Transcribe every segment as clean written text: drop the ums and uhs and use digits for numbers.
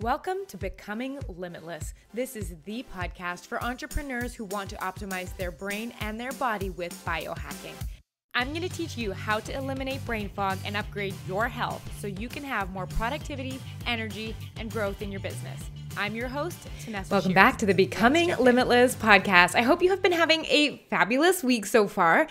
Welcome to Becoming Limitless. This is the podcast for entrepreneurs who want to optimize their brain and their body with biohacking. I'm going to teach you how to eliminate brain fog and upgrade your health so you can have more productivity, energy, and growth in your business. I'm your host, Tanessa Welcome Shears. back to the Becoming Limitless podcast. I hope you have been having a fabulous week so far.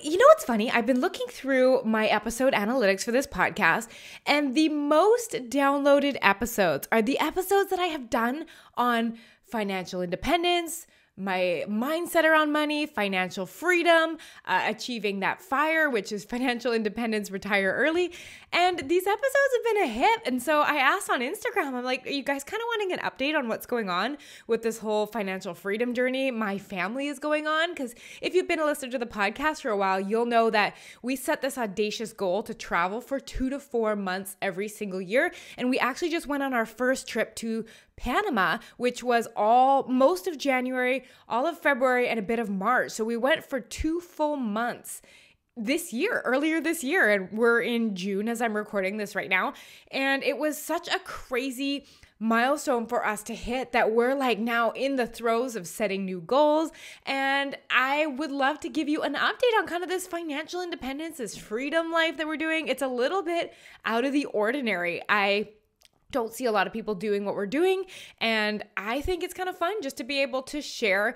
You know what's funny? I've been looking through my episode analytics for this podcast, and the most downloaded episodes are the episodes that I have done on financial independence, my mindset around money, financial freedom, achieving that FIRE, which is financial independence, retire early. And these episodes have been a hit. And so I asked on Instagram, I'm like, are you guys kind of wanting an update on what's going on with this whole financial freedom journey my family is going on? Because if you've been a listener to the podcast for a while, you'll know that we set this audacious goal to travel for 2 to 4 months every single year. And we actually just went on our first trip to Panama, which was most of January, all of February, and a bit of March. So we went for 2 full months earlier this year, and we're in June as I'm recording this right now. And it was such a crazy milestone for us to hit that we're like now in the throes of setting new goals. And I would love to give you an update on kind of this financial independence, this freedom life that we're doing. It's a little bit out of the ordinary. I don't see a lot of people doing what we're doing, and I think it's kind of fun just to be able to share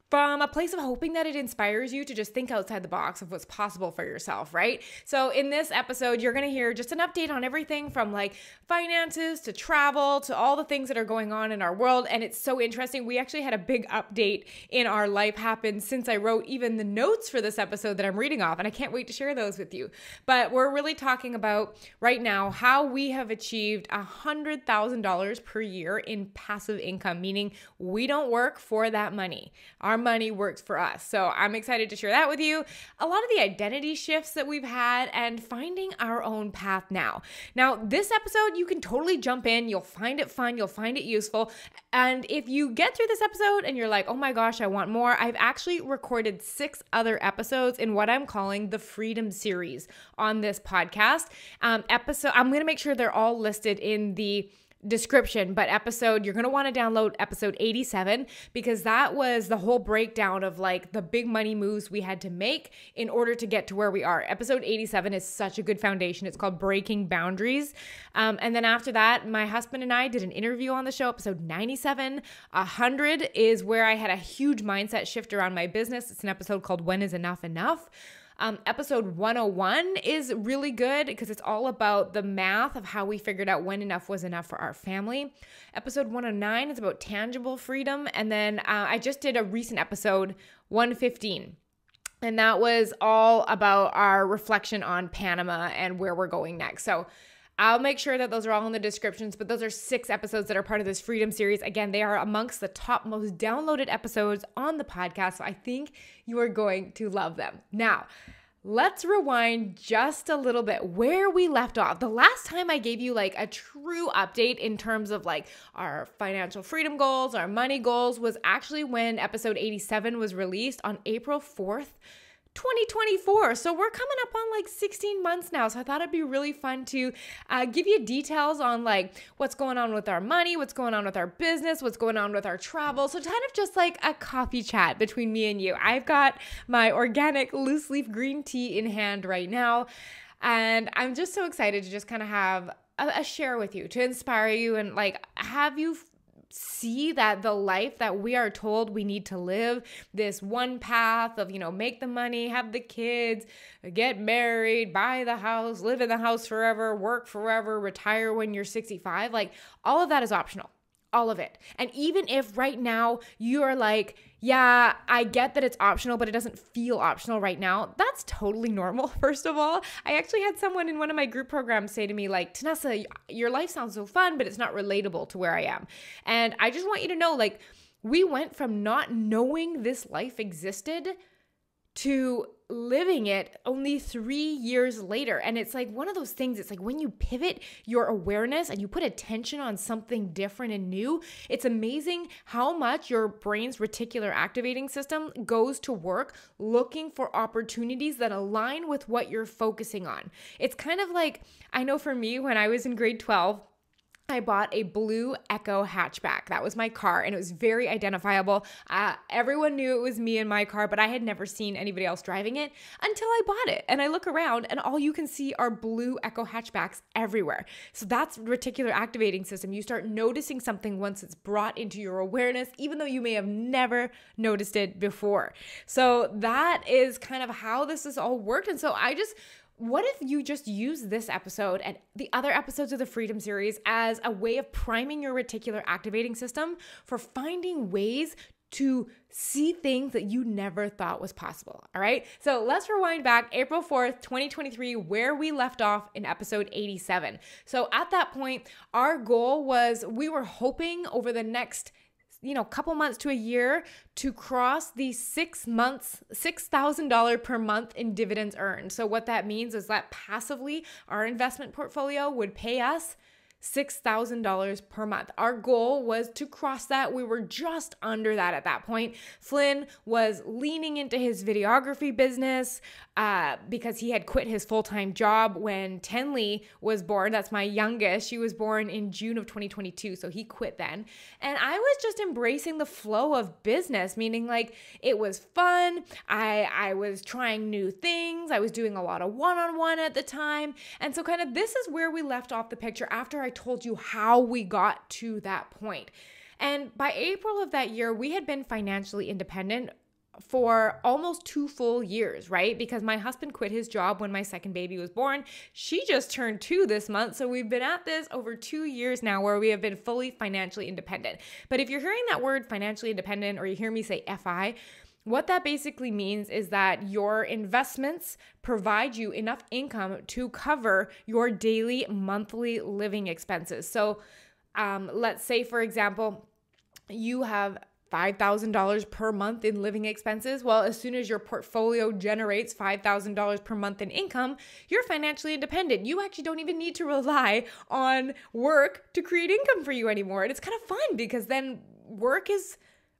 from a place of hoping that it inspires you to just think outside the box of what's possible for yourself, right? So in this episode, you're going to hear just an update on everything from like finances to travel to all the things that are going on in our world. And it's so interesting. We actually had a big update in our life happen since I wrote even the notes for this episode that I'm reading off, and I can't wait to share those with you. But we're really talking about right now how we have achieved $100,000 per year in passive income, meaning we don't work for that money. Our money works for us. So I'm excited to share that with you. A lot of the identity shifts that we've had and finding our own path now. Now, this episode, you can totally jump in. You'll find it fun. You'll find it useful. And if you get through this episode and you're like, oh my gosh, I want more, I've actually recorded 6 other episodes in what I'm calling the Freedom Series on this podcast. I'm going to make sure they're all listed in the description, but you're going to want to download episode 87 because that was the whole breakdown of like the big money moves we had to make in order to get to where we are. Episode 87 is such a good foundation. It's called Breaking Boundaries. And then after that, my husband and I did an interview on the show, episode 97. 100 is where I had a huge mindset shift around my business. It's an episode called When Is Enough Enough? Episode 101 is really good because it's all about the math of how we figured out when enough was enough for our family. Episode 109 is about tangible freedom. And then I just did a recent episode, 115. And that was all about our reflection on Panama and where we're going next. So I'll make sure that those are all in the descriptions, but those are 6 episodes that are part of this Freedom Series. Again, they are amongst the top most downloaded episodes on the podcast, so I think you are going to love them. Now, let's rewind just a little bit where we left off. The last time I gave you like a true update in terms of like our financial freedom goals, our money goals, was actually when episode 87 was released on April 4th, 2024. So we're coming up on like 16 months now. So I thought it'd be really fun to give you details on like what's going on with our money, what's going on with our business, what's going on with our travel. So kind of just like a coffee chat between me and you. I've got my organic loose leaf green tea in hand right now. And I'm just so excited to just kind of have a share with you, to inspire you and like have you see that the life that we are told we need to live, this one path of, make the money, have the kids, get married, buy the house, live in the house forever, work forever, retire when you're 65, like all of that is optional. All of it. And even if right now you are like, yeah, I get that it's optional, but it doesn't feel optional right now, that's totally normal, first of all. I actually had someone in one of my group programs say to me like, Tanessa, your life sounds so fun, but it's not relatable to where I am. And I just want you to know, like, we went from not knowing this life existed to living it only 3 years later. And it's like one of those things, it's like when you pivot your awareness and you put attention on something different and new, it's amazing how much your brain's reticular activating system goes to work looking for opportunities that align with what you're focusing on. It's kind of like, I know for me, when I was in grade 12, I bought a blue Echo hatchback. That was my car, and it was very identifiable. Everyone knew it was me in my car, but I had never seen anybody else driving it until I bought it. And I look around, and all you can see are blue Echo hatchbacks everywhere. So that's reticular activating system. You start noticing something once it's brought into your awareness, even though you may have never noticed it before. So that is kind of how this has all worked. And so what if you just use this episode and the other episodes of the Freedom Series as a way of priming your reticular activating system for finding ways to see things that you never thought was possible, all right? So let's rewind back April 4th, 2023, where we left off in episode 87. So at that point, our goal was we were hoping over the next couple months to a year to cross the 6 months, $6,000 per month in dividends earned. So what that means is that passively our investment portfolio would pay us $6,000 per month. Our goal was to cross that. We were just under that at that point. Flynn was leaning into his videography business because he had quit his full-time job when Tenley was born. That's my youngest. She was born in June of 2022, so he quit then. And I was just embracing the flow of business, meaning like it was fun. I was trying new things. I was doing a lot of one-on-one at the time. And so kind of this is where we left off the picture after I told you how we got to that point. And by April of that year, we had been financially independent for almost 2 full years, right? Because my husband quit his job when my second baby was born. She just turned 2 this month. So we've been at this over 2 years now where we have been fully financially independent. But if you're hearing that word financially independent, or you hear me say FI, what that basically means is that your investments provide you enough income to cover your daily, monthly living expenses. So let's say, for example, you have $5,000 per month in living expenses. Well, as soon as your portfolio generates $5,000 per month in income, you're financially independent. You actually don't even need to rely on work to create income for you anymore. And it's kind of fun because then work is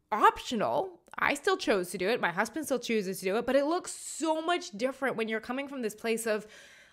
optional. I still chose to do it. My husband still chooses to do it, but it looks so much different when you're coming from this place of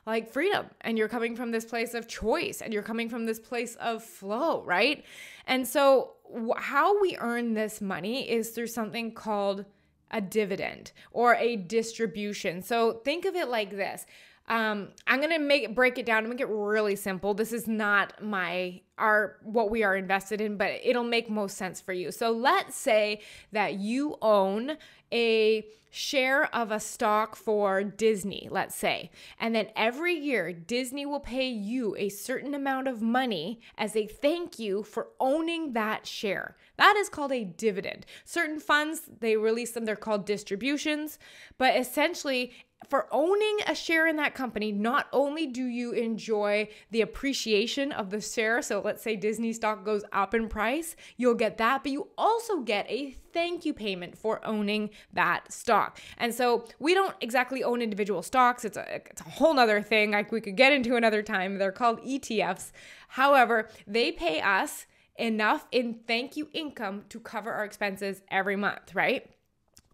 like freedom, and you're coming from this place of choice, and you're coming from this place of flow, right? And so how we earn this money is through something called a dividend or a distribution. So think of it like this. I'm going to break it down and make it really simple. This is not what we are invested in, but it'll make most sense for you. So let's say that you own a share of a stock for Disney, let's say, and then every year Disney will pay you a certain amount of money as a thank you for owning that share. That is called a dividend. Certain funds, they release them, they're called distributions, but essentially for owning a share in that company, not only do you enjoy the appreciation of the share, so let's say Disney stock goes up in price, you'll get that, but you also get a thank you payment for owning that stock. And so we don't exactly own individual stocks. It's a whole nother thing. Like we could get into another time. They're called ETFs. However, they pay us enough in thank you income to cover our expenses every month, right?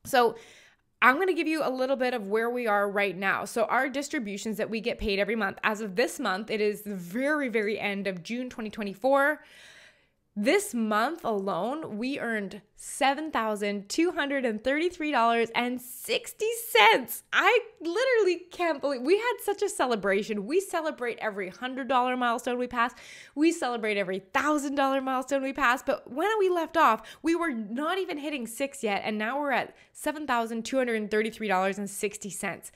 So I'm going to give you a little bit of where we are right now. So our distributions that we get paid every month, as of this month, it is the very, very end of June 2024. This month alone, we earned $7,233.60. I literally can't believe we had such a celebration. We celebrate every $100 milestone we pass. We celebrate every $1,000 milestone we pass. But when we left off, we were not even hitting 6 yet, and now we're at $7,233.60.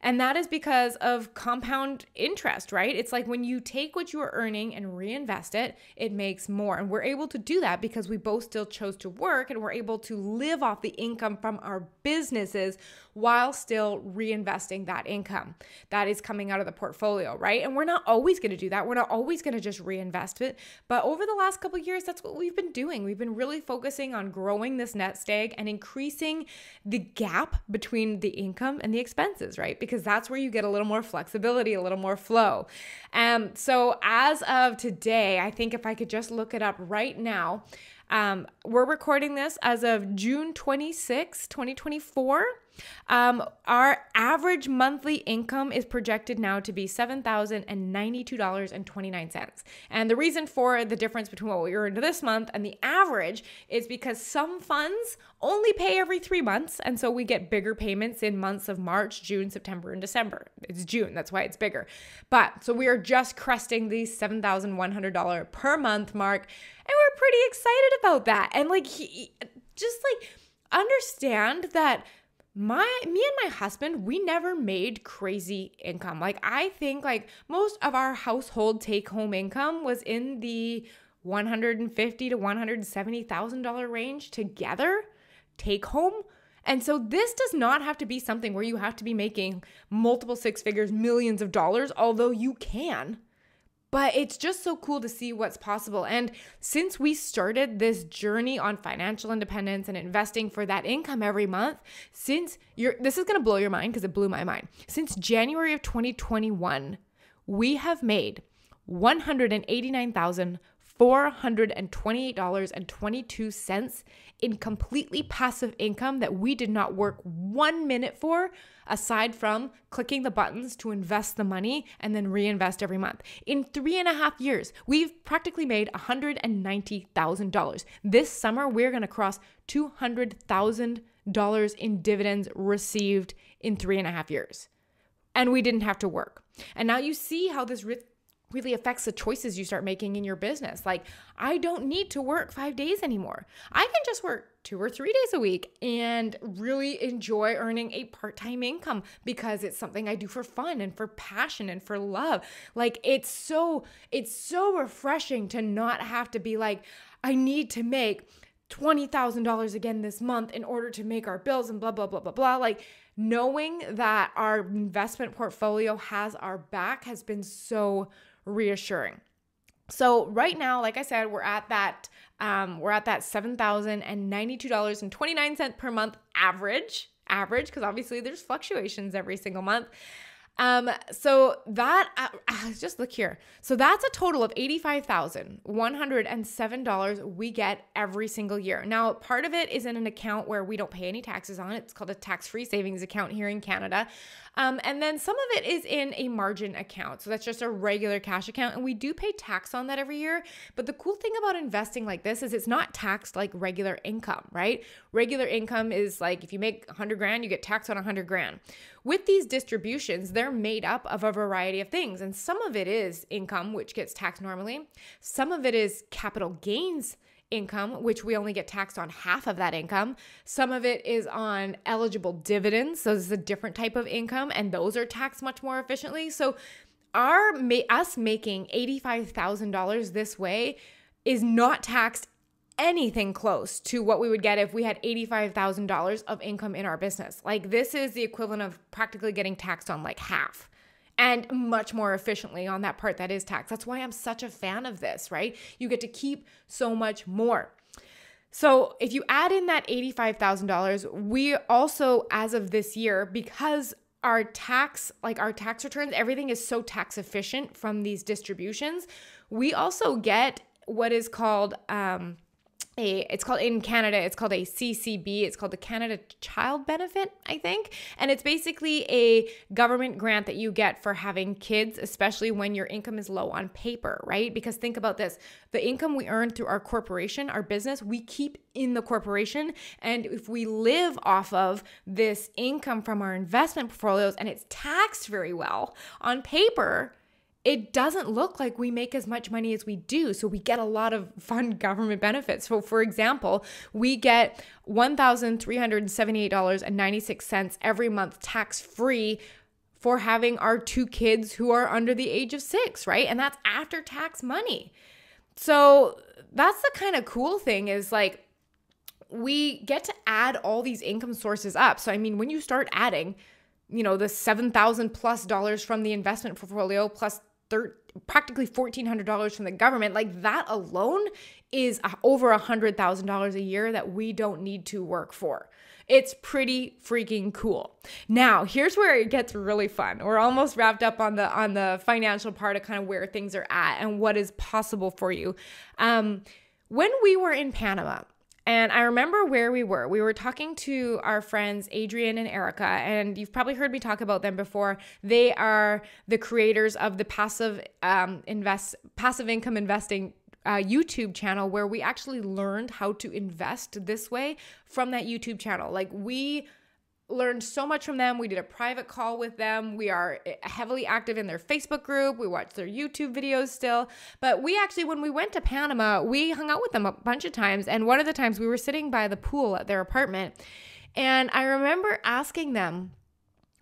And that is because of compound interest, right? It's like when you take what you are earning and reinvest it, it makes more. And we're able to do that because we both still chose to work, and we're able to live off the income from our businesses while still reinvesting that income that is coming out of the portfolio, right? And we're not always going to do that. We're not always going to just reinvest it. But over the last couple of years, that's what we've been doing. We've been really focusing on growing this nest egg and increasing the gap between the income and the expenses, right? Because that's where you get a little more flexibility, a little more flow. So as of today, I think if I could just look it up right now, we're recording this as of June 26, 2024. Our average monthly income is projected now to be $7,092.29. And the reason for the difference between what we earned this month and the average is because some funds only pay every 3 months. And so we get bigger payments in months of March, June, September, and December. It's June. That's why it's bigger. But so we are just cresting the $7,100 per month mark. And we're pretty excited about that. And understand that me and my husband, we never made crazy income. I think most of our household take-home income was in the $150,000 to $170,000 range together, take home. And so this does not have to be something where you have to be making multiple six figures, millions of dollars, although you can. But it's just so cool to see what's possible. And since we started this journey on financial independence and investing for that income every month, this is going to blow your mind because it blew my mind. Since January of 2021, we have made $189,428.22 in completely passive income that we did not work 1 minute for, aside from clicking the buttons to invest the money and then reinvest every month. In 3.5 years, we've practically made $190,000. This summer, we're going to cross $200,000 in dividends received in 3.5 years. And we didn't have to work. And now you see how this really affects the choices you start making in your business. I don't need to work 5 days anymore. I can just work 2 or 3 days a week and really enjoy earning a part-time income because it's something I do for fun and for passion and for love. It's so refreshing to not have to be I need to make $20,000 again this month in order to make our bills and blah, blah, blah, blah, blah. Knowing that our investment portfolio has our back has been so reassuring. So right now, like I said, we're at that $7,092.29 per month average, because obviously there's fluctuations every single month. So that, just look here. So that's a total of $85,107 we get every single year. Now, part of it is in an account where we don't pay any taxes on. It's called a tax-free savings account here in Canada. And then some of it is in a margin account. So that's just a regular cash account. And we do pay tax on that every year. But the cool thing about investing like this is it's not taxed like regular income, right? Regular income is if you make 100 grand, you get taxed on 100 grand. With these distributions, they're made up of a variety of things. And some of it is income, which gets taxed normally. Some of it is capital gains income, which we only get taxed on half of that income. Some of it is on eligible dividends. So this is a different type of income, and those are taxed much more efficiently. So us making $85,000 this way is not taxed anything close to what we would get if we had $85,000 of income in our business. This is the equivalent of practically getting taxed on half, and much more efficiently on that part that is taxed. That's why I'm such a fan of this, right? You get to keep so much more. So if you add in that $85,000, we also, as of this year, because our tax returns, everything is so tax efficient from these distributions, we also get what is called it's called in Canada, it's called a CCB. It's called the Canada Child Benefit, I think. And it's basically a government grant that you get for having kids, especially when your income is low on paper, right? Because think about this, the income we earn through our corporation, our business, we keep in the corporation. And if we live off of this income from our investment portfolios and it's taxed very well on paper, it doesn't look like we make as much money as we do. So we get a lot of fun government benefits. So for example, we get $1,378.96 every month tax-free for having our 2 kids who are under the age of 6, right? And that's after tax money. So that's the kind of cool thing is we get to add all these income sources up. So I mean, when you start adding, the $7,000+ from the investment portfolio plus practically $1,400 from the government, that alone is over $100,000 a year that we don't need to work for. It's pretty freaking cool. Now, here's where it gets really fun. We're almost wrapped up on the financial part of kind of where things are at and what is possible for you. When we were in Panama, And I remember where we were. We were talking to our friends, Adrian and Erica, and you've probably heard me talk about them before. They are the creators of the passive income investing YouTube channel, where we actually learned how to invest this way from that YouTube channel. Like, we learned so much from them. We did a private call with them. We are heavily active in their Facebook group. We watch their YouTube videos still. But we actually, when we went to Panama, we hung out with them a bunch of times. And one of the times we were sitting by the pool at their apartment. And I remember asking them,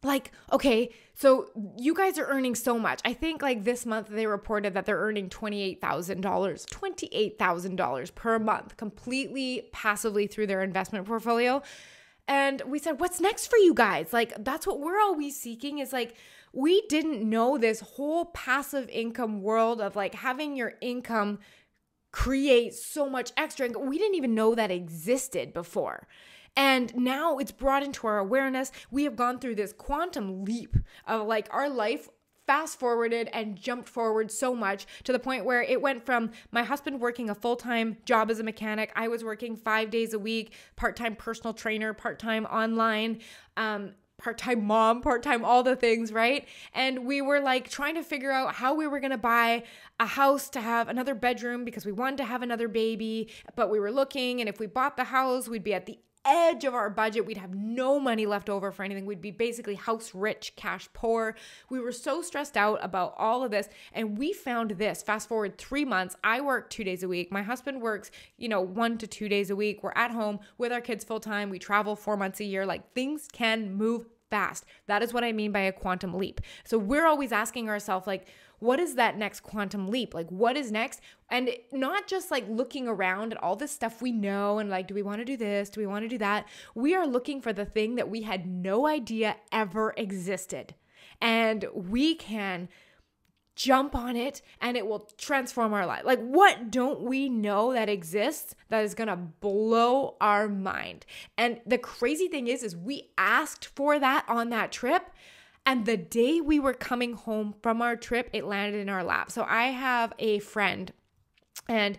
like, okay, so you guys are earning so much. I think like this month they reported that they're earning $28,000 per month, completely passively through their investment portfolio. And we said, what's next for you guys? Like, that's what we're always seeking, is like, we didn't know this whole passive income world of like having your income create so much extra income. We didn't even know that existed before. And now it's brought into our awareness. We have gone through this quantum leap of like our life fast forwarded and jumped forward so much to the point where it went from my husband working a full-time job as a mechanic. I was working 5 days a week, part-time personal trainer, part-time online, part-time mom, part-time all the things, right? And we were like trying to figure out how we were going to buy a house to have another bedroom because we wanted to have another baby, but we were looking, and if we bought the house, we'd be at the edge of our budget. We'd have no money left over for anything. We'd be basically house rich, cash poor. We were so stressed out about all of this. And we found this, fast forward 3 months. I work 2 days a week. My husband works, 1 to 2 days a week. We're at home with our kids full time. We travel 4 months a year. Like, things can move fast. That is what I mean by a quantum leap. So we're always asking ourselves, like, what is that next quantum leap? Like, what is next? And not just like looking around at all this stuff we know and like, do we want to do this? Do we want to do that? We are looking for the thing that we had no idea ever existed. And we can jump on it and it will transform our life. Like, what don't we know that exists that is going to blow our mind? And the crazy thing is we asked for that on that trip. And the day we were coming home from our trip, it landed in our lap. So I have a friend, and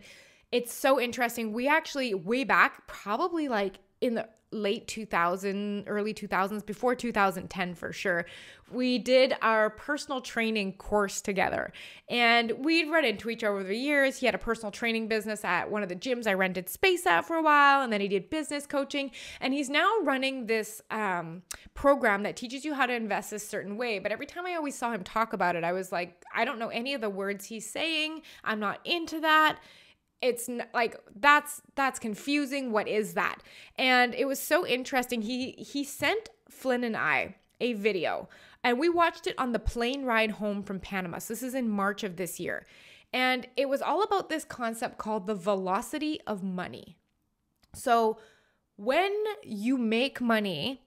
it's so interesting. We actually, way back, probably like in the late 2000s, early 2000s, before 2010 for sure, we did our personal training course together. And we'd run into each other over the years. He had a personal training business at one of the gyms I rented space at for a while, and then he did business coaching. And he's now running this program that teaches you how to invest a certain way. But every time I always saw him talk about it, I was like, I don't know any of the words he's saying. I'm not into that. It's like, that's confusing. What is that? And it was so interesting. He sent Flynn and I a video, and we watched it on the plane ride home from Panama. So this is in March of this year. And it was all about this concept called the velocity of money. So when you make money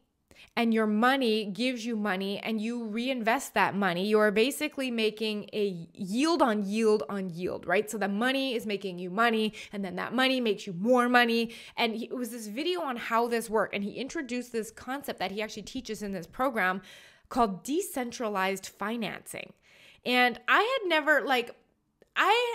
and your money gives you money and you reinvest that money, you are basically making a yield on yield on yield, right? So the money is making you money, and then that money makes you more money. And it was this video on how this worked. And he introduced this concept that he actually teaches in this program called decentralized financing. And I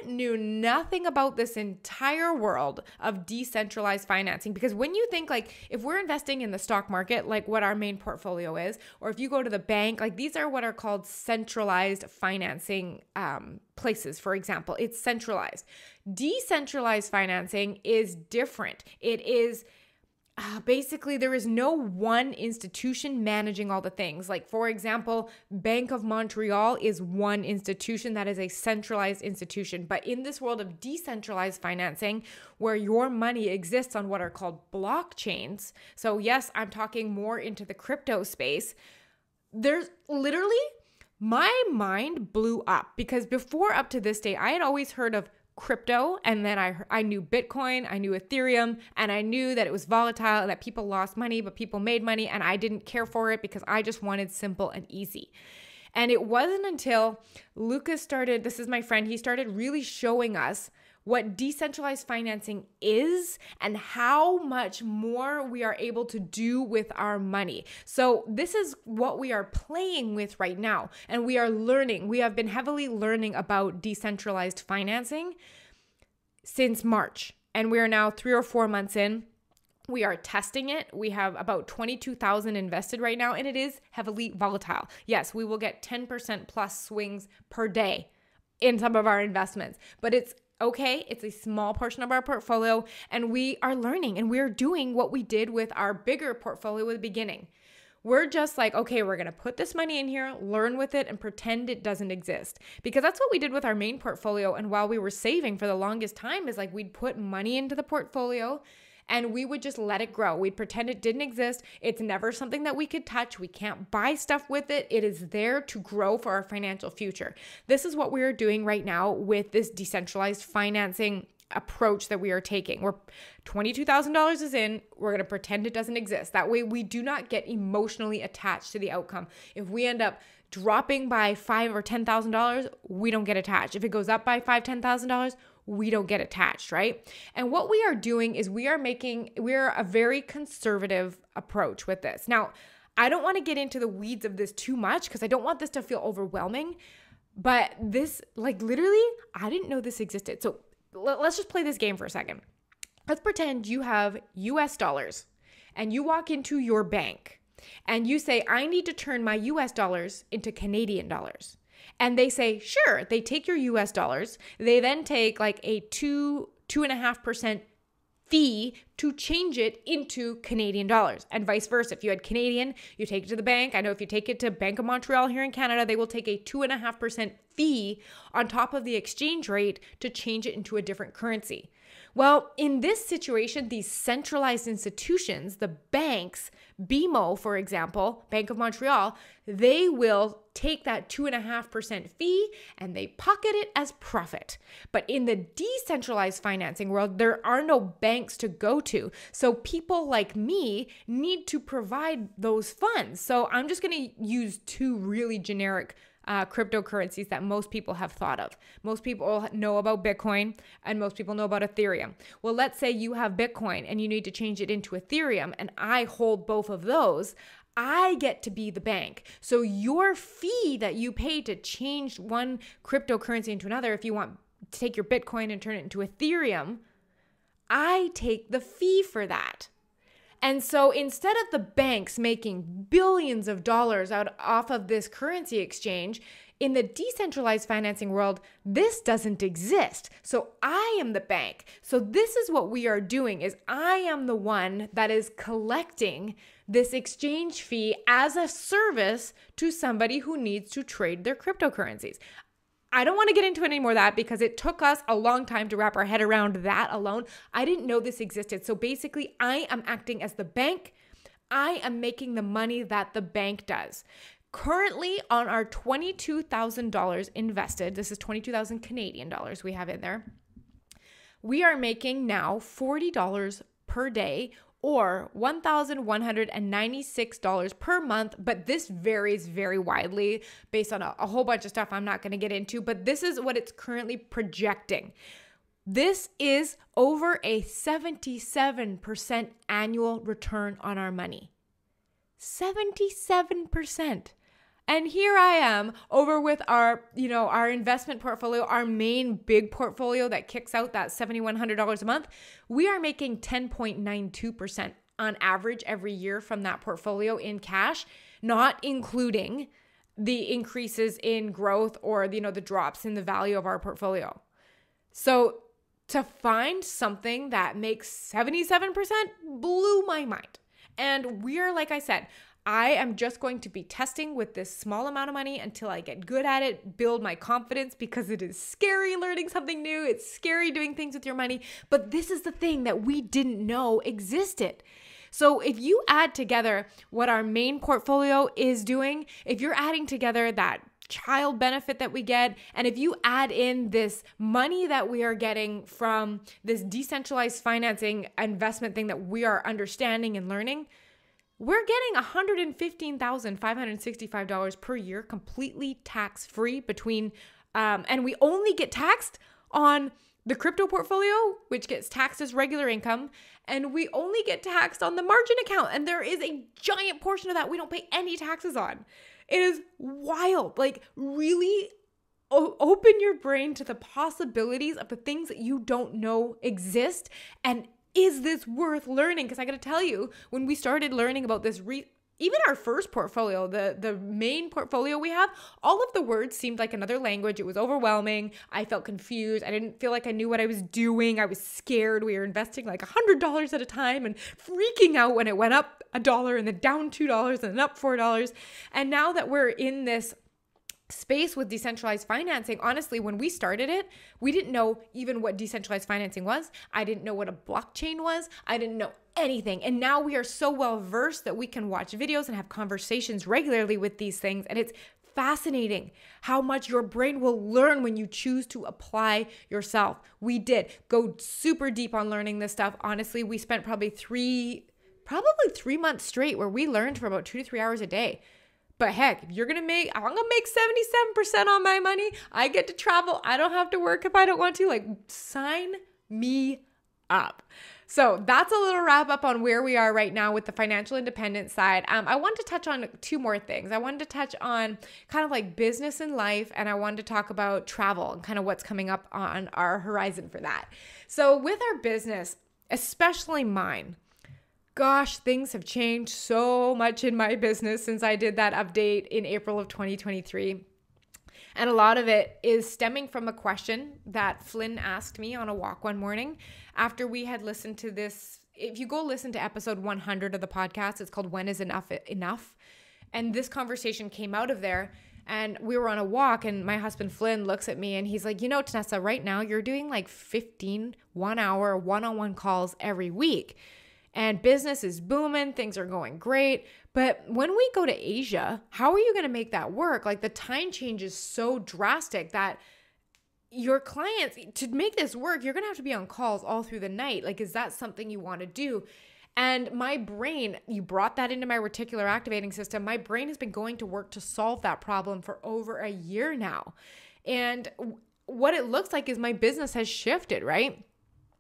knew nothing about this entire world of decentralized financing, because when you think like, if we're investing in the stock market, like what our main portfolio is, or if you go to the bank, like these are what are called centralized financing places. For example, it's centralized. Decentralized financing is different. It is basically, there is no one institution managing all the things. Like, for example, Bank of Montreal is one institution that is a centralized institution. But in this world of decentralized financing, where your money exists on what are called blockchains, so yes, I'm talking more into the crypto space, there's literally, my mind blew up, because before, up to this day, I had always heard of crypto, and then I knew Bitcoin, I knew Ethereum, and I knew that it was volatile and that people lost money, but people made money, and I didn't care for it because I just wanted simple and easy. And it wasn't until Lucas started, this is my friend, he started really showing us what decentralized financing is and how much more we are able to do with our money. So this is what we are playing with right now. And we are learning. We have been heavily learning about decentralized financing since March. And we are now 3 or 4 months in. We are testing it. We have about 22,000 invested right now, and it is heavily volatile. Yes, we will get 10% plus swings per day in some of our investments, but it's okay. It's a small portion of our portfolio, and we are learning, and we're doing what we did with our bigger portfolio at the beginning. We're just like, okay, we're going to put this money in here, learn with it, and pretend it doesn't exist. Because that's what we did with our main portfolio. And while we were saving for the longest time, is like we'd put money into the portfolio and we would just let it grow. We'd pretend it didn't exist. It's never something that we could touch. We can't buy stuff with it. It is there to grow for our financial future. This is what we're doing right now with this decentralized financing approach that we are taking. We're $22,000 is in, we're going to pretend it doesn't exist. That way we do not get emotionally attached to the outcome. If we end up dropping by $5,000 or $10,000, we don't get attached. If it goes up by $5,000, $10,000, we don't get attached, right? And what we are doing is we're a very conservative approach with this. Now, I don't want to get into the weeds of this too much because I don't want this to feel overwhelming, but this, like literally, I didn't know this existed. So let's just play this game for a second. Let's pretend you have US dollars and you walk into your bank and you say, I need to turn my US dollars into Canadian dollars. And they say, sure. They take your US dollars. They then take like a 2.5% fee to change it into Canadian dollars, and vice versa. If you had Canadian, you take it to the bank. I know if you take it to Bank of Montreal here in Canada, they will take a 2.5% fee on top of the exchange rate to change it into a different currency. Well, in this situation, these centralized institutions, the banks, BMO, for example, Bank of Montreal, they will take that 2.5% fee and they pocket it as profit. But in the decentralized financing world, there are no banks to go to. So people like me need to provide those funds. So I'm just going to use two really generic cryptocurrencies that most people have thought of. Most people know about Bitcoin and most people know about Ethereum. Well, let's say you have Bitcoin and you need to change it into Ethereum and I hold both of those. I get to be the bank. So your fee that you pay to change one cryptocurrency into another, if you want to take your Bitcoin and turn it into Ethereum, I take the fee for that. And so instead of the banks making billions of dollars off of this currency exchange, in the decentralized financing world, this doesn't exist. So I am the bank. So this is what we are doing is I am the one that is collecting this exchange fee as a service to somebody who needs to trade their cryptocurrencies. I don't want to get into any more of that because it took us a long time to wrap our head around that alone. I didn't know this existed. So basically, I am acting as the bank. I am making the money that the bank does. Currently, on our $22,000 invested, this is 22,000 Canadian dollars we have in there, we are making now $40 per day or $1,196 per month, but this varies very widely based on a whole bunch of stuff I'm not going to get into, but this is what it's currently projecting. This is over a 77% annual return on our money. 77%. And here I am over with our investment portfolio, our main big portfolio that kicks out that $7,100 a month. We are making 10.92% on average every year from that portfolio in cash, not including the increases in growth or the drops in the value of our portfolio. So to find something that makes 77% blew my mind. And we're, like I said, I am just going to be testing with this small amount of money until I get good at it, build my confidence, because it is scary learning something new. It's scary doing things with your money. But this is the thing that we didn't know existed. So if you add together what our main portfolio is doing, if you're adding together that child benefit that we get, and if you add in this money that we are getting from this decentralized financing investment thing that we are understanding and learning, we're getting $115,565 per year completely tax-free between, and we only get taxed on the crypto portfolio, which gets taxed as regular income, and we only get taxed on the margin account. And there is a giant portion of that we don't pay any taxes on. It is wild. Like, really open your brain to the possibilities of the things that you don't know exist and is this worth learning? Because I got to tell you, when we started learning about this, even our first portfolio, the main portfolio we have, all of the words seemed like another language. It was overwhelming. I felt confused. I didn't feel like I knew what I was doing. I was scared. We were investing like $100 at a time and freaking out when it went up $1 and then down $2 and then up $4. And now that we're in this space with decentralized financing, honestly, when we started it, we didn't know even what decentralized financing was. I didn't know what a blockchain was. I didn't know anything. And now we are so well versed that we can watch videos and have conversations regularly with these things. And it's fascinating how much your brain will learn when you choose to apply yourself. We did go super deep on learning this stuff. Honestly, we spent probably three months straight where we learned for about 2 to 3 hours a day. But heck, if I'm gonna make 77% on my money. I get to travel. I don't have to work if I don't want to. Like, sign me up. So that's a little wrap up on where we are right now with the financial independence side. I wanted to touch on 2 more things. I wanted to touch on kind of like business and life, and I wanted to talk about travel and kind of what's coming up on our horizon for that. So with our business, especially mine, gosh, things have changed so much in my business since I did that update in April of 2023. And a lot of it is stemming from a question that Flynn asked me on a walk one morning after we had listened to this. If you go listen to episode 100 of the podcast, it's called When Is Enough Enough? And this conversation came out of there. And we were on a walk, and my husband Flynn looks at me and he's like, Tanessa, right now you're doing like 15 1-hour one-on-one calls every week. And business is booming, things are going great. But when we go to Asia, how are you going to make that work? Like, the time change is so drastic that your clients, to make this work, you're going to have to be on calls all through the night. Like, is that something you want to do? And my brain, you brought that into my reticular activating system. My brain has been going to work to solve that problem for over a year now. And what it looks like is my business has shifted, right?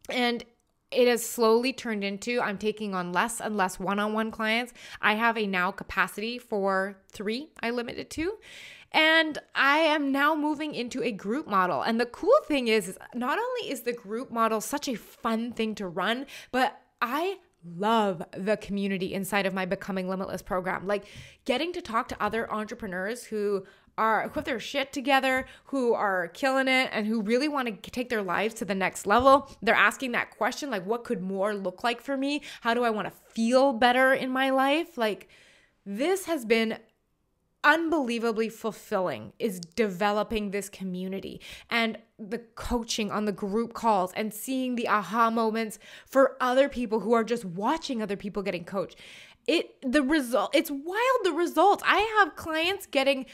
And it has slowly turned into I'm taking on less and less one-on-one clients. I have a now capacity for 3 I limit it to. And I am now moving into a group model. And the cool thing is not only is the group model such a fun thing to run, but I love the community inside of my Becoming Limitless program. Like, getting to talk to other entrepreneurs who have their shit together, who are killing it, and who really want to take their lives to the next level. They're asking that question, like, what could more look like for me? How do I want to feel better in my life? Like, this has been unbelievably fulfilling, is developing this community and the coaching on the group calls and seeing the aha moments for other people who are just watching other people getting coached. It's wild, the results. I have clients getting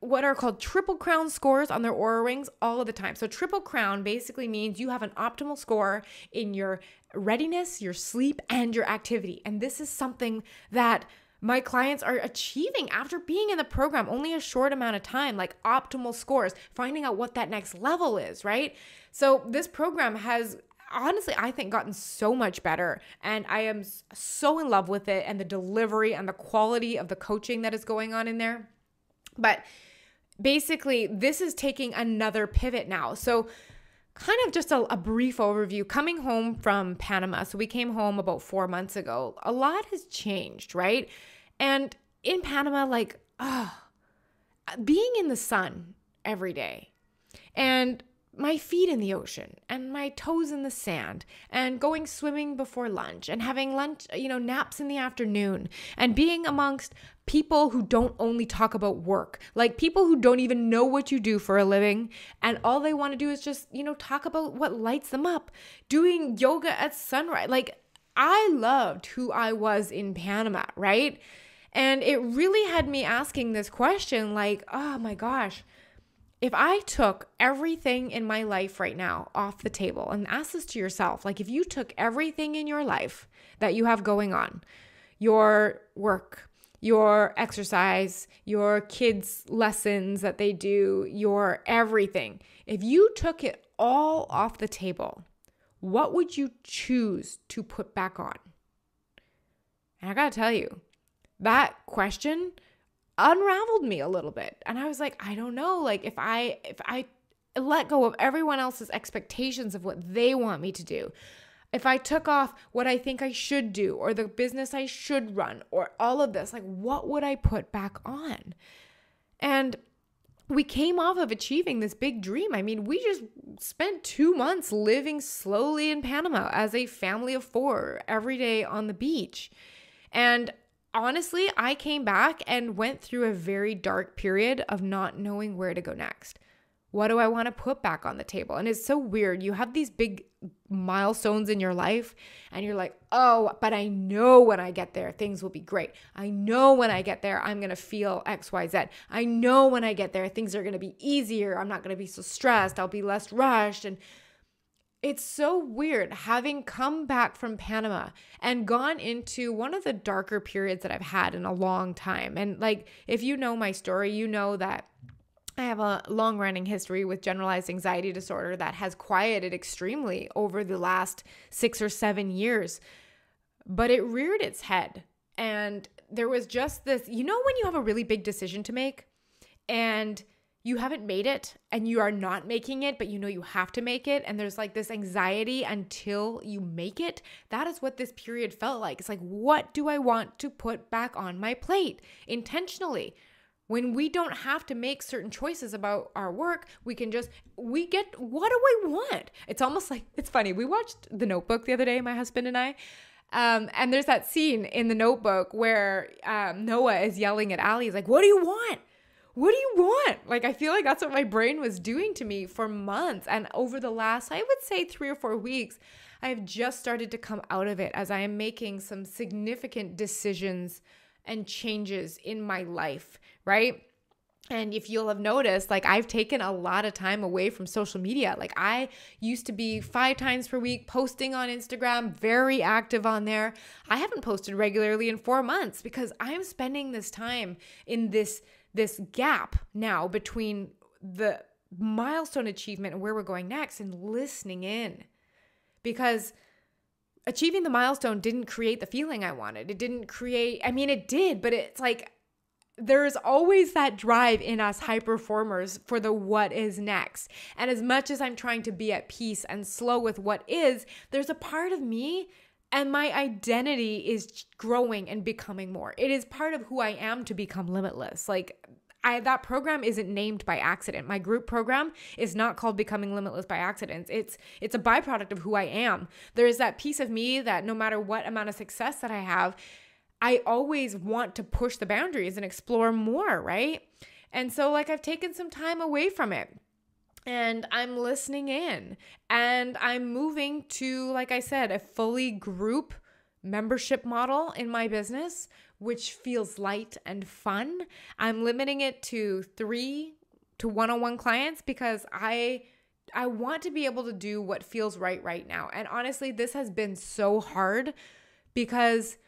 what are called triple crown scores on their Aura rings all of the time. So triple crown basically means you have an optimal score in your readiness, your sleep, and your activity. And this is something that my clients are achieving after being in the program only a short amount of time, like optimal scores, finding out what that next level is, right? So this program has honestly, I think, gotten so much better, and I am so in love with it and the delivery and the quality of the coaching that is going on in there. But basically, this is taking another pivot now. So kind of just a brief overview. Coming home from Panama, so we came home about 4 months ago. A lot has changed, right? And in Panama, being in the sun every day and my feet in the ocean and my toes in the sand and going swimming before lunch and having lunch, naps in the afternoon and being amongst people who don't only talk about work, like people who don't even know what you do for a living. And all they want to do is just, talk about what lights them up, doing yoga at sunrise. Like, I loved who I was in Panama, right? And it really had me asking this question, like, oh my gosh, if I took everything in my life right now off the table, and ask this to yourself, like, if you took everything in your life that you have going on, your work, your exercise, your kids' lessons that they do, your everything, if you took it all off the table, what would you choose to put back on? And I gotta tell you, that question unraveled me a little bit. And I was like, I don't know. Like, if I let go of everyone else's expectations of what they want me to do, if I took off what I think I should do or the business I should run or all of this, like what would I put back on? And we came off of achieving this big dream. I mean, we just spent 2 months living slowly in Panama as a family of 4 every day on the beach. And honestly, I came back and went through a very dark period of not knowing where to go next. What do I want to put back on the table? And it's so weird. You have these big milestones in your life and you're like, oh, but I know when I get there, things will be great. I know when I get there, I'm going to feel X, Y, Z. I know when I get there, things are going to be easier. I'm not going to be so stressed. I'll be less rushed. And it's so weird having come back from Panama and gone into one of the darker periods that I've had in a long time. And like, if you know my story, you know that I have a long-running history with generalized anxiety disorder that has quieted extremely over the last 6 or 7 years, but it reared its head. And there was just this, when you have a really big decision to make and you haven't made it and you are not making it, but you have to make it. And there's like this anxiety until you make it. That is what this period felt like. It's like, what do I want to put back on my plate intentionally? When we don't have to make certain choices about our work, we get, what do I want? It's almost like, it's funny. We watched The Notebook the other day, my husband and I. And there's that scene in The Notebook where Noah is yelling at Allie. He's like, what do you want? What do you want? Like, I feel like that's what my brain was doing to me for months. And over the last, I would say 3 or 4 weeks, I've just started to come out of it as I am making some significant decisions and changes in my life, right? And if you'll have noticed, like I've taken a lot of time away from social media. Like I used to be 5 times per week posting on Instagram, very active on there. I haven't posted regularly in 4 months because I'm spending this time in this gap now between the milestone achievement and where we're going next and listening in. Because achieving the milestone didn't create the feeling I wanted. It did, but it's like there's always that drive in us high performers for the what is next. And as much as I'm trying to be at peace and slow with what is, there's a part of me and my identity is growing and becoming more. It is part of who I am to become limitless. That program isn't named by accident. My group program is not called Becoming Limitless by accident. It's a byproduct of who I am. There is that piece of me that no matter what amount of success that I have, I always want to push the boundaries and explore more, right? And so I've taken some time away from it and I'm listening in and I'm moving to, like I said, a fully group membership model in my business, which feels light and fun. I'm limiting it to 3 to one-on-one clients because I want to be able to do what feels right now. And honestly, this has been so hard because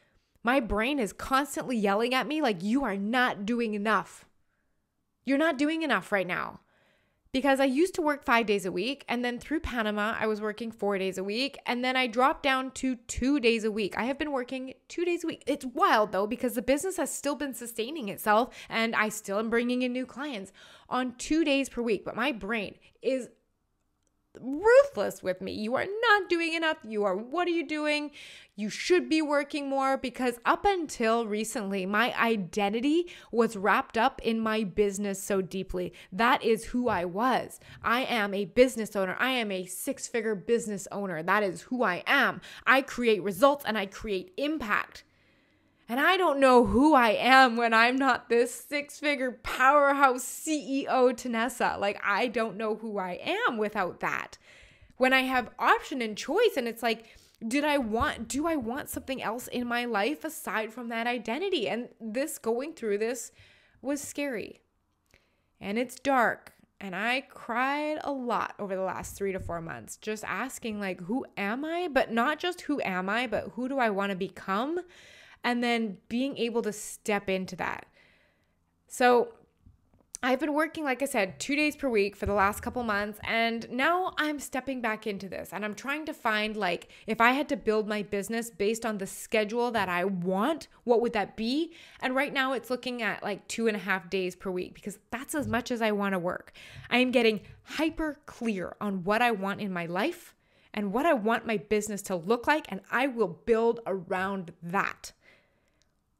my brain is constantly yelling at me like, you are not doing enough. You're not doing enough right now. Because I used to work 5 days a week, and then through Panama, I was working 4 days a week, and then I dropped down to 2 days a week. I have been working 2 days a week. It's wild though, because the business has still been sustaining itself, and I still am bringing in new clients on 2 days per week. But my brain is ruthless with me. You are not doing enough. What are you doing? You should be working more, because up until recently, my identity was wrapped up in my business so deeply. That is who I was. I am a business owner. I am a 6-figure business owner. That is who I am. I create results and I create impact. And I don't know who I am when I'm not this 6-figure powerhouse CEO Tanessa. I don't know who I am without that. When I have option and choice, and it's like, do I want something else in my life aside from that identity? And going through this was scary. And it's dark. And I cried a lot over the last 3 to 4 months, just asking who am I? But not just who am I, but who do I want to become? And then being able to step into that. So I've been working, like I said, 2 days per week for the last couple months. And now I'm stepping back into this. And I'm trying to find, if I had to build my business based on the schedule that I want, what would that be? And right now it's looking at 2.5 days per week, because that's as much as I want to work. I am getting hyper clear on what I want in my life. and what I want my business to look like, and I will build around that.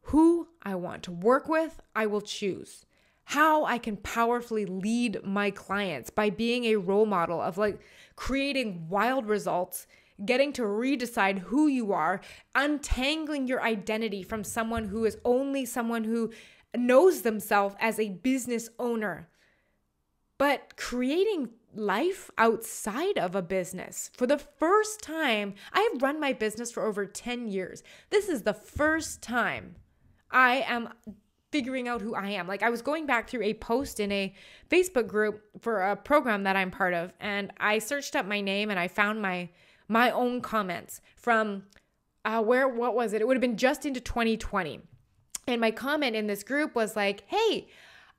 Who I want to work with, I will choose. How I can powerfully lead my clients by being a role model of like creating wild results, getting to redecide who you are, untangling your identity from someone who is only someone who knows themselves as a business owner, but creating life outside of a business. For the first time, I have run my business for over 10 years. This is the first time I am figuring out who I am. Like, I was going back through a post in a Facebook group for a program that I'm part of, and I searched up my name and I found my own comments from what was it? It would have been just into 2020. And my comment in this group was like, hey,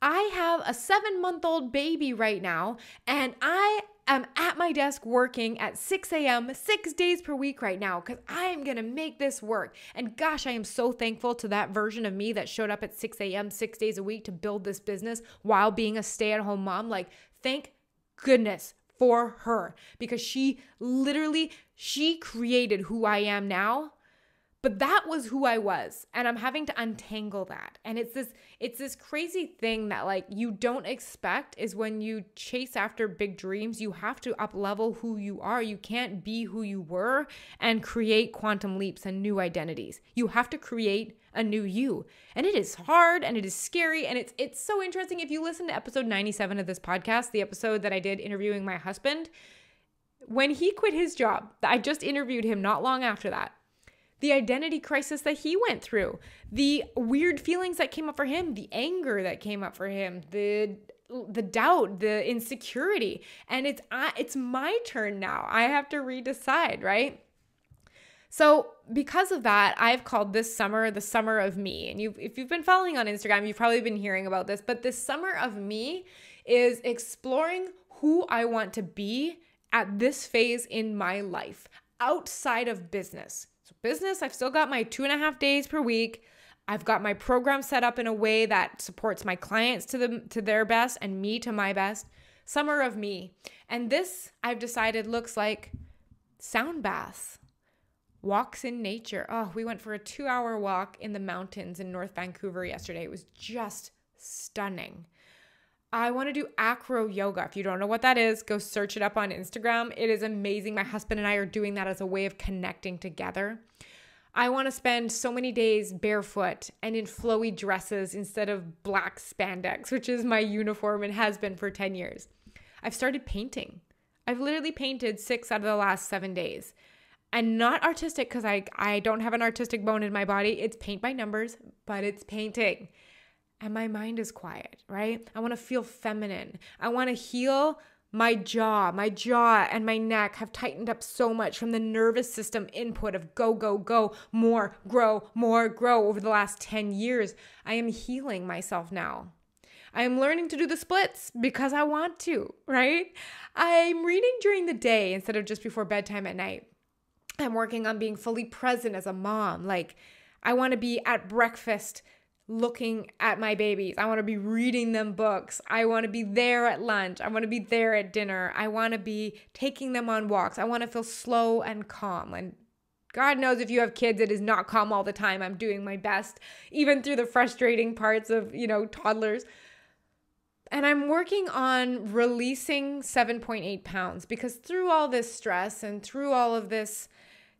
I have a 7-month-old baby right now, and I am at my desk working at 6 a.m. 6 days per week right now because I am going to make this work. And gosh, I am so thankful to that version of me that showed up at 6 a.m. 6 days a week to build this business while being a stay-at-home mom. Like, thank goodness for her, because she created who I am now. But that was who I was, and I'm having to untangle that. And it's this crazy thing that like you don't expect is when you chase after big dreams, you have to up-level who you are. You can't be who you were and create quantum leaps and new identities. You have to create a new you. And it is hard and it is scary, and it's so interesting. If you listen to episode 97 of this podcast, the episode that I did interviewing my husband, when he quit his job, I just interviewed him not long after that. The identity crisis that he went through, the weird feelings that came up for him, the anger that came up for him, the doubt, the insecurity. And it's my turn now. I have to redecide, right? So because of that, I've called this summer the summer of me. And if you've been following on Instagram, you've probably been hearing about this. But this summer of me is exploring who I want to be at this phase in my life outside of business. So business, I've still got my 2.5 days per week. I've got my program set up in a way that supports my clients to their best and me to my best. Summer of me. And this, I've decided, looks like sound baths, walks in nature. Oh, we went for a 2-hour walk in the mountains in North Vancouver yesterday. It was just stunning. I want to do acro yoga. If you don't know what that is, go search it up on Instagram. It is amazing. My husband and I are doing that as a way of connecting together. I want to spend so many days barefoot and in flowy dresses instead of black spandex, which is my uniform and has been for 10 years. I've started painting. I've literally painted 6 out of the last 7 days. And not artistic because I don't have an artistic bone in my body. It's paint by numbers, but it's painting. And my mind is quiet, right? I want to feel feminine. I want to heal my jaw and my neck have tightened up so much from the nervous system input of go, go, go, more, grow over the last 10 years. I am healing myself now. I am learning to do the splits because I want to, right? I'm reading during the day instead of just before bedtime at night. I'm working on being fully present as a mom. Like, I want to be at breakfast looking at my babies. I want to be reading them books. I want to be there at lunch. I want to be there at dinner. I want to be taking them on walks. I want to feel slow and calm. And God knows if you have kids, it is not calm all the time. I'm doing my best, even through the frustrating parts of, toddlers. And I'm working on releasing 7.8 pounds because through all this stress and through all of this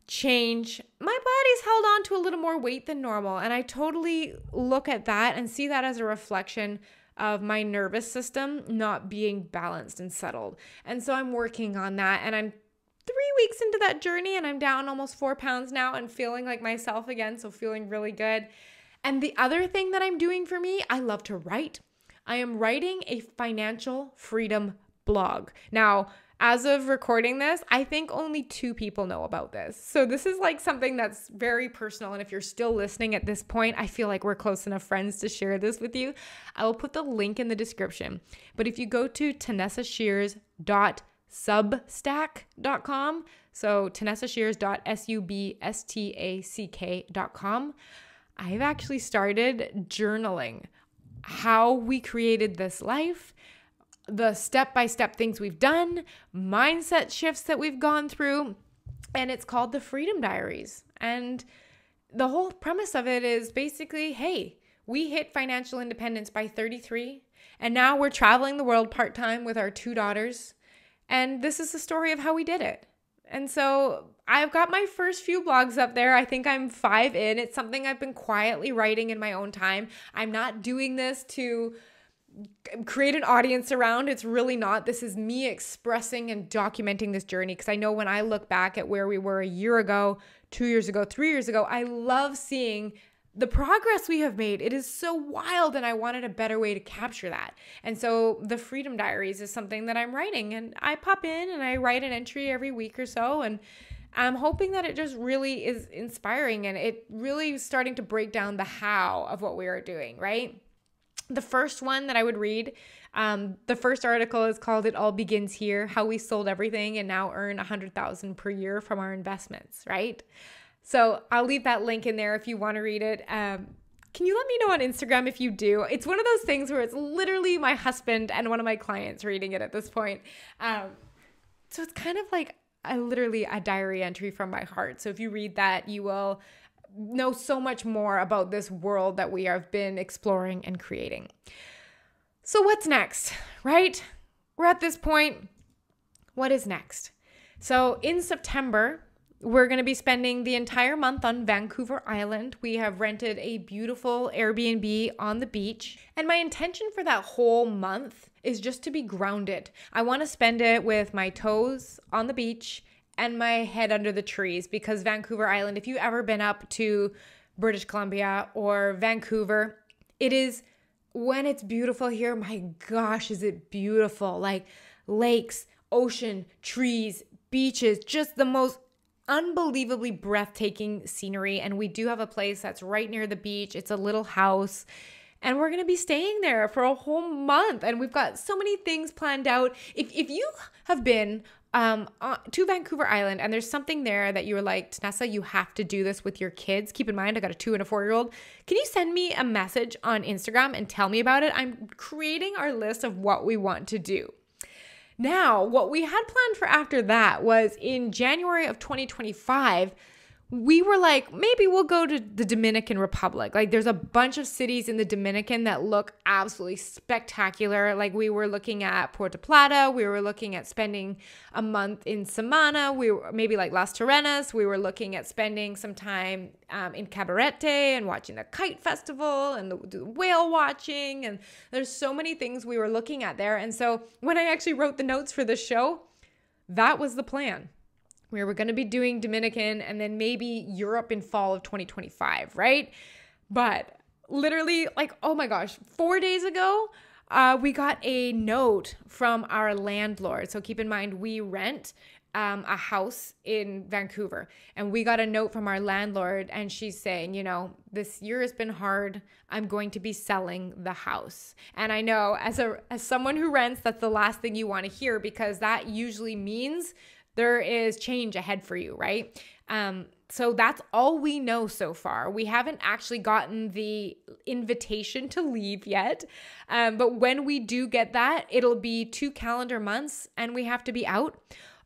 change, my body's held on to a little more weight than normal. And I totally look at that and see that as a reflection of my nervous system not being balanced and settled. And so I'm working on that. And I'm 3 weeks into that journey and I'm down almost 4 pounds now and feeling like myself again. So feeling really good. And the other thing that I'm doing for me, I love to write. I am writing a financial freedom blog. Now, as of recording this, I think only 2 people know about this. So this is like something that's very personal. And if you're still listening at this point, I feel like we're close enough friends to share this with you. I will put the link in the description. But if you go to tanessashears.substack.com, so tanessashears.substack.com, I've actually started journaling how we created this life, the step-by-step things we've done, mindset shifts that we've gone through, and it's called The Freedom Diaries. And the whole premise of it is basically, hey, we hit financial independence by 33, and now we're traveling the world part-time with our 2 daughters. And this is the story of how we did it. And so I've got my first few blogs up there. I think I'm 5 in. It's something I've been quietly writing in my own time. I'm not doing this to create an audience around. It's really not. This is me expressing and documenting this journey, because I know when I look back at where we were a year ago, 2 years ago, 3 years ago, I love seeing the progress we have made. It is so wild, and I wanted a better way to capture that. And so the Freedom Diaries is something that I'm writing, and I pop in and I write an entry every week or so, and I'm hoping that it just really is inspiring, and it really is starting to break down the how of what we are doing, right? The first one that I would read, the first article is called "It All Begins Here: How We Sold Everything and Now Earn $100,000 per year from Our Investments," right? So I'll leave that link in there if you want to read it. Can you let me know on Instagram if you do? It's one of those things where it's literally my husband and one of my clients reading it at this point. So it's kind of like literally a diary entry from my heart. So if you read that, you will know so much more about this world that we have been exploring and creating. So what's next, right? We're at this point. What is next? So in September, we're going to be spending the entire month on Vancouver Island. We have rented a beautiful Airbnb on the beach. And my intention for that whole month is just to be grounded. I want to spend it with my toes on the beach and my head under the trees, because Vancouver Island, if you've ever been up to British Columbia or Vancouver, it is, when it's beautiful here, my gosh, is it beautiful. Like lakes, ocean, trees, beaches, just the most unbelievably breathtaking scenery. And we do have a place that's right near the beach. It's a little house, and we're going to be staying there for a whole month. And we've got so many things planned out. If you have been to Vancouver Island and there's something there that you're like, Tanessa, you have to do this with your kids. Keep in mind, I got a 2 and a 4-year-old. Can you send me a message on Instagram and tell me about it? I'm creating our list of what we want to do. Now, what we had planned for after that was in January of 2025, we were like, maybe we'll go to the Dominican Republic. Like, there's a bunch of cities in the Dominican that look absolutely spectacular. Like, we were looking at Puerto Plata. We were looking at spending a month in Samana. We were maybe like Las Terrenas. We were looking at spending some time in Cabarete and watching the kite festival and the whale watching. And there's so many things we were looking at there. And so when I actually wrote the notes for this show, that was the plan. We were going to be doing Dominican and then maybe Europe in fall of 2025, right? But literally, like, oh my gosh, 4 days ago, we got a note from our landlord. So keep in mind, we rent a house in Vancouver, and we got a note from our landlord, and she's saying, you know, this year has been hard. I'm going to be selling the house. And I know as someone who rents, that's the last thing you want to hear, because that usually means there is change ahead for you, right? So that's all we know so far. We haven't actually gotten the invitation to leave yet. But when we do get that, it'll be 2 calendar months and we have to be out.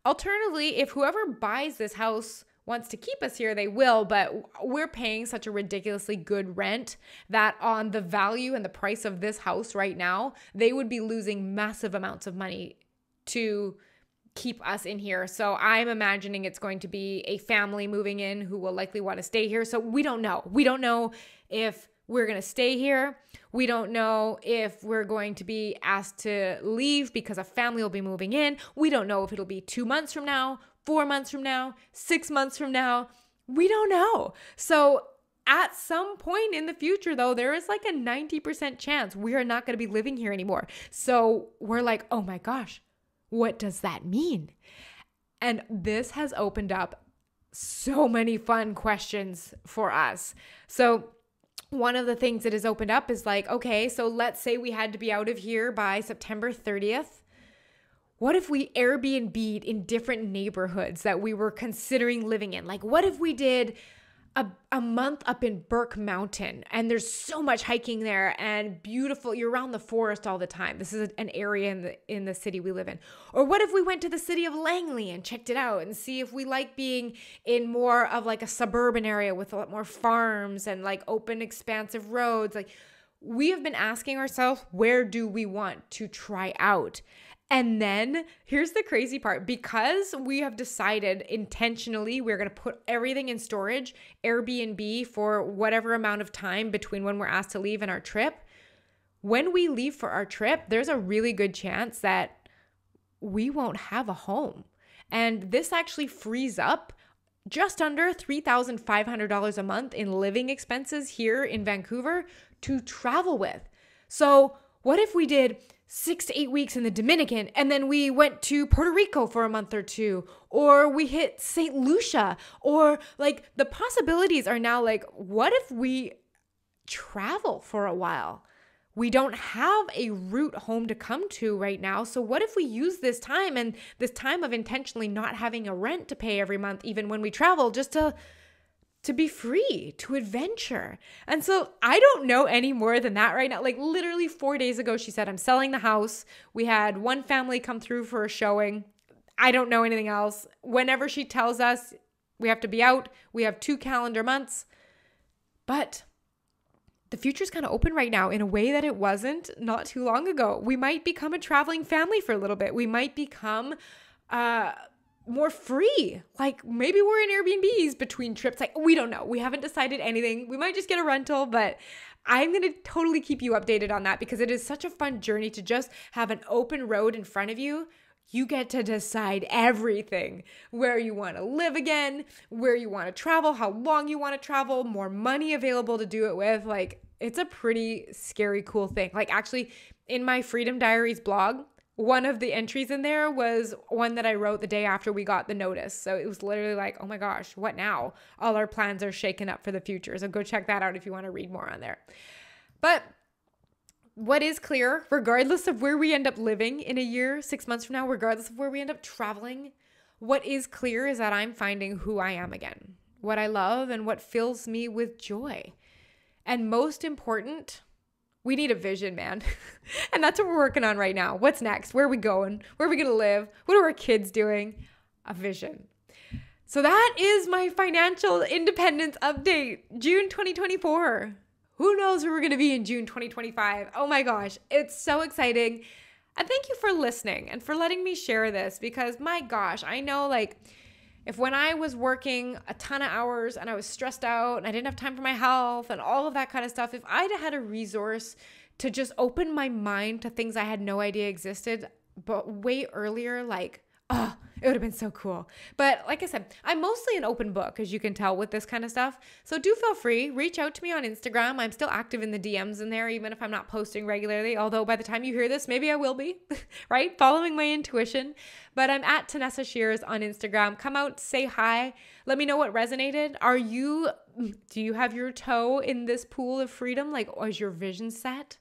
Alternatively, if whoever buys this house wants to keep us here, they will, but we're paying such a ridiculously good rent that on the value and the price of this house right now, they would be losing massive amounts of money to keep us in here. So I'm imagining it's going to be a family moving in who will likely want to stay here. So we don't know. We don't know if we're going to stay here. We don't know if we're going to be asked to leave because a family will be moving in. We don't know if it'll be 2 months from now, 4 months from now, 6 months from now. We don't know. So at some point in the future, though, there is like a 90% chance we are not going to be living here anymore. So we're like, oh my gosh, what does that mean? And this has opened up so many fun questions for us. So one of the things that has opened up is like, okay, so let's say we had to be out of here by September 30th. What if we Airbnb'd in different neighborhoods that we were considering living in? Like, what if we did a month up in Burke Mountain, and there's so much hiking there and beautiful. You're around the forest all the time. This is an area in the city we live in. Or what if we went to the city of Langley and checked it out and see if we like being in more of like a suburban area with a lot more farms and like open, expansive roads? Like, we have been asking ourselves, where do we want to try out? And then here's the crazy part. Because we have decided intentionally we're going to put everything in storage, Airbnb, for whatever amount of time between when we're asked to leave and our trip. When we leave for our trip, there's a really good chance that we won't have a home. And this actually frees up just under $3,500 a month in living expenses here in Vancouver to travel with. So what if we did 6 to 8 weeks in the Dominican, and then we went to Puerto Rico for a month or two, or we hit St. Lucia, or like the possibilities are now like, what if we travel for a while? We don't have a route home to come to right now. So what if we use this time and this time of intentionally not having a rent to pay every month, even when we travel, just to be free, to adventure? And so I don't know any more than that right now. Like literally 4 days ago, she said, I'm selling the house. We had one family come through for a showing. I don't know anything else. Whenever she tells us we have to be out, we have 2 calendar months. But the future's kind of open right now in a way that it wasn't not too long ago. We might become a traveling family for a little bit. We might become more free. Like maybe we're in Airbnbs between trips. Like we don't know. We haven't decided anything. We might just get a rental, but I'm going to totally keep you updated on that because it is such a fun journey to just have an open road in front of you. You get to decide everything, where you want to live again, where you want to travel, how long you want to travel, more money available to do it with. Like, it's a pretty scary, cool thing. Like, actually, in my Freedom Diaries blog, one of the entries in there was one that I wrote the day after we got the notice. So it was literally like, oh my gosh, what now? All our plans are shaken up for the future. So go check that out if you want to read more on there. But what is clear, regardless of where we end up living in a year, 6 months from now, regardless of where we end up traveling, what is clear is that I'm finding who I am again, what I love and what fills me with joy. And most important, we need a vision, man. And that's what we're working on right now. What's next? Where are we going? Where are we going to live? What are our kids doing? A vision. So that is my financial independence update, June 2024. Who knows where we're going to be in June 2025? Oh my gosh, it's so exciting. And thank you for listening and for letting me share this because my gosh, I know like if when I was working a ton of hours and I was stressed out and I didn't have time for my health and all of that kind of stuff, if I'd had a resource to just open my mind to things I had no idea existed, but way earlier, like, oh, it would have been so cool. But like I said, I'm mostly an open book, as you can tell with this kind of stuff. So do feel free, reach out to me on Instagram. I'm still active in the DMs in there, even if I'm not posting regularly. Although by the time you hear this, maybe I will be, right? Following my intuition. But I'm at Tanessa Shears on Instagram. Come out, say hi. Let me know what resonated. Do you have your toe in this pool of freedom? Like, is your vision set?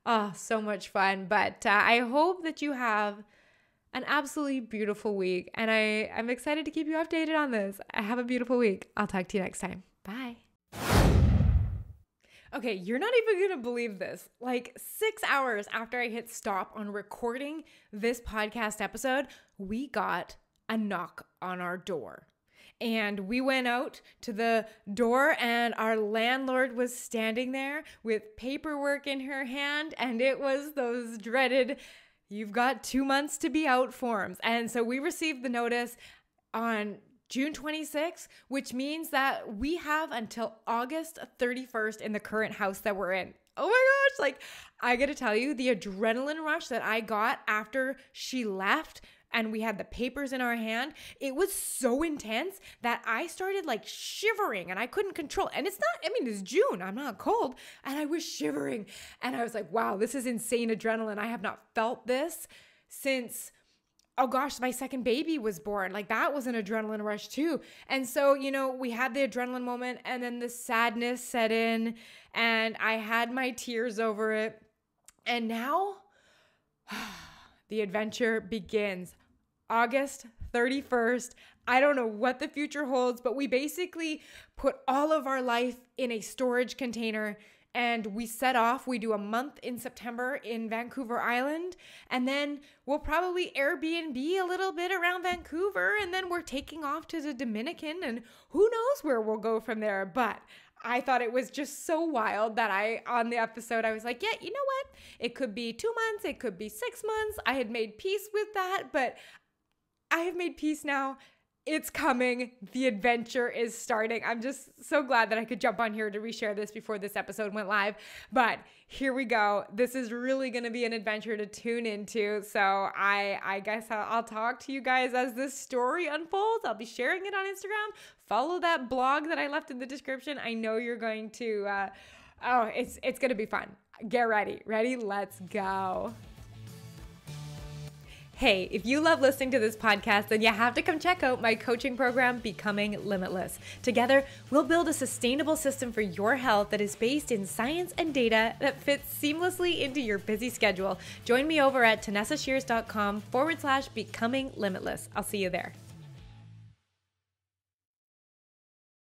Oh, so much fun. But I hope that you have an absolutely beautiful week. And I'm excited to keep you updated on this. Have a beautiful week. I'll talk to you next time. Bye. Okay, you're not even going to believe this. Like 6 hours after I hit stop on recording this podcast episode, we got a knock on our door. And we went out to the door and our landlord was standing there with paperwork in her hand. And it was those dreaded "you've got 2 months to be out" forms. And so we received the notice on June 26th, which means that we have until August 31st in the current house that we're in. Oh my gosh, like I gotta tell you, the adrenaline rush that I got after she left and we had the papers in our hand, it was so intense that I started like shivering and I couldn't control. And it's June, I'm not cold. And I was shivering and I was like, wow, this is insane adrenaline. I have not felt this since, oh gosh, my second baby was born. Like that was an adrenaline rush too. And so, we had the adrenaline moment and then the sadness set in and I had my tears over it. And now the adventure begins. August 31st, I don't know what the future holds, but we basically put all of our life in a storage container and we set off. We do a month in September in Vancouver Island, and then we'll probably Airbnb a little bit around Vancouver, and then we're taking off to the Dominican, and who knows where we'll go from there. But I thought it was just so wild that on the episode, I was like, yeah, you know what? It could be 2 months, it could be 6 months. I had made peace with that, but I have made peace now. It's coming. The adventure is starting. I'm just so glad that I could jump on here to reshare this before this episode went live. But here we go. This is really going to be an adventure to tune into. So I guess I'll talk to you guys as this story unfolds. I'll be sharing it on Instagram. Follow that blog that I left in the description. I know you're going to, it's going to be fun. Get ready. Ready? Let's go. Hey, if you love listening to this podcast, then you have to come check out my coaching program, Becoming Limitless. Together, we'll build a sustainable system for your health that is based in science and data that fits seamlessly into your busy schedule. Join me over at TanessaShears.com/becoming limitless. I'll see you there.